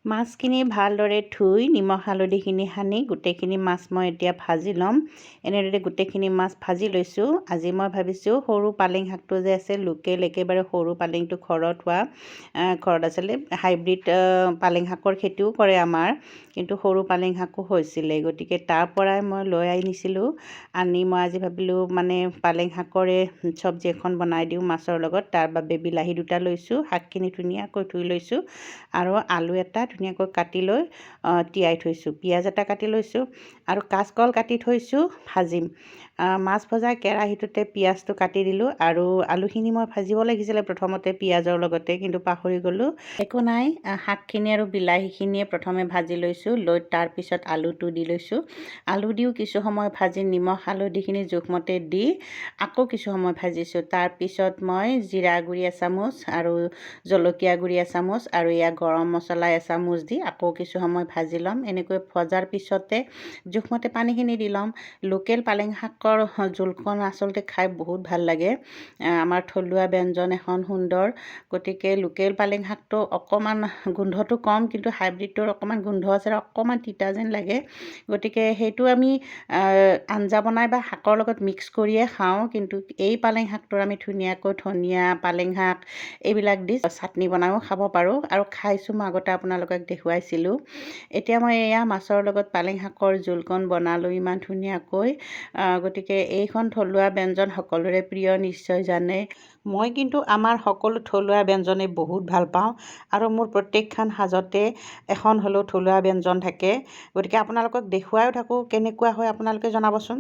মাছখিনি ভালদৰে ধুই নিমখ হালধিখিনি সানি গোটেইখিনি মাছ মই এতিয়া ভাজি ল'ম। এনেদৰে গোটেইখিনি মাছ ভাজি লৈছোঁ। আজি মই ভাবিছোঁ সৰু পালেং শাকটো যে আছে লোকেল একেবাৰে সৰু পালেংটো ঘৰত হোৱা, ঘৰত আছিলে হাইব্ৰিড পালেং শাকৰ খেতিও কৰে আমাৰ, কিন্তু সৰু পালেং শাকো হৈছিলে, গতিকে তাৰ পৰাই মই লৈ আনিছিলোঁ। আনি মই আজি ভাবিলোঁ মানে পালেং শাকৰে চব্জি এখন বনাই দিওঁ মাছৰ লগত। তাৰ বাবে বিলাহী 2টা লৈছোঁ, শাকখিনি ধুনীয়াকৈ ধুই লৈছোঁ আৰু আলু এটা ধুনীয়াকৈ কাটি লৈ তিয়াই থৈছোঁ। পিঁয়াজ এটা কাটি লৈছোঁ আৰু কাচকল কাটি থৈছোঁ, ভাজিম। মাছ ভজা কেৰাহীটোতে পিঁয়াজটো কাটি দিলোঁ আৰু আলুখিনি মই ভাজিব লাগিছিলে প্ৰথমতে পিঁয়াজৰ লগতে, কিন্তু পাহৰি গ'লোঁ। একো নাই, শাকখিনি আৰু বিলাহীখিনিয়ে প্ৰথমে ভাজি লৈছোঁ, লৈ তাৰপিছত আলুটো দি লৈছোঁ। আলু দিও কিছু সময় ভাজি নিমখ হালধিখিনি জোখমতে দি আকৌ কিছু সময় ভাজিছোঁ। তাৰপিছত মই জিৰা গুড়ি এচামুচ আৰু জলকীয়া গুড়ি এচামুচ আৰু এয়া গৰম মছলা এচামুচ দি আকৌ কিছু সময় ভাজি ল'ম। এনেকৈ ভজাৰ পিছতে জোখমতে পানীখিনি দি ল'ম। লোকেল পালেং শাকৰ জোলকণ আচলতে খাই বহুত ভাল লাগে। আমাৰ থলুৱা ব্যঞ্জন এখন সুন্দৰ, গতিকে লোকেল পালেং শাকটো অকণমান গোন্ধটো কম, কিন্তু হাইব্ৰিডটোৰ অকণমান গোন্ধ আছে আৰু অকণমান তিতা যেন লাগে। গতিকে সেইটো আমি আঞ্জা বনাই বা শাকৰ লগত মিক্স কৰিয়ে খাওঁ, কিন্তু এই পালেং শাকটোৰ আমি ধুনীয়াকৈ ধনিয়া, পালেং শাক এইবিলাক দি চাটনি বনাইও খাব পাৰোঁ আৰু খাইছোঁ। মই আগতে আপোনালোকক দেখুৱাইছিলোঁ। এতিয়া মই এয়া মাছৰ লগত পালেং শাকৰ জোলকণ বনালোঁ ইমান ধুনীয়াকৈ। গতিকে এইখন থলুৱা ব্যঞ্জন সকলোৰে প্ৰিয়, নিশ্চয় জানে। মই কিন্তু আমাৰ সকলো থলুৱা ব্যঞ্জনেই বহুত ভাল পাওঁ আৰু মোৰ প্ৰত্যেকখন সাজতে এখন হ'লেও থলুৱা ব্যঞ্জন থাকে। গতিকে আপোনালোকক দেখুৱাইও থাকোঁ, কেনেকুৱা হয় আপোনালোকে জনাবচোন।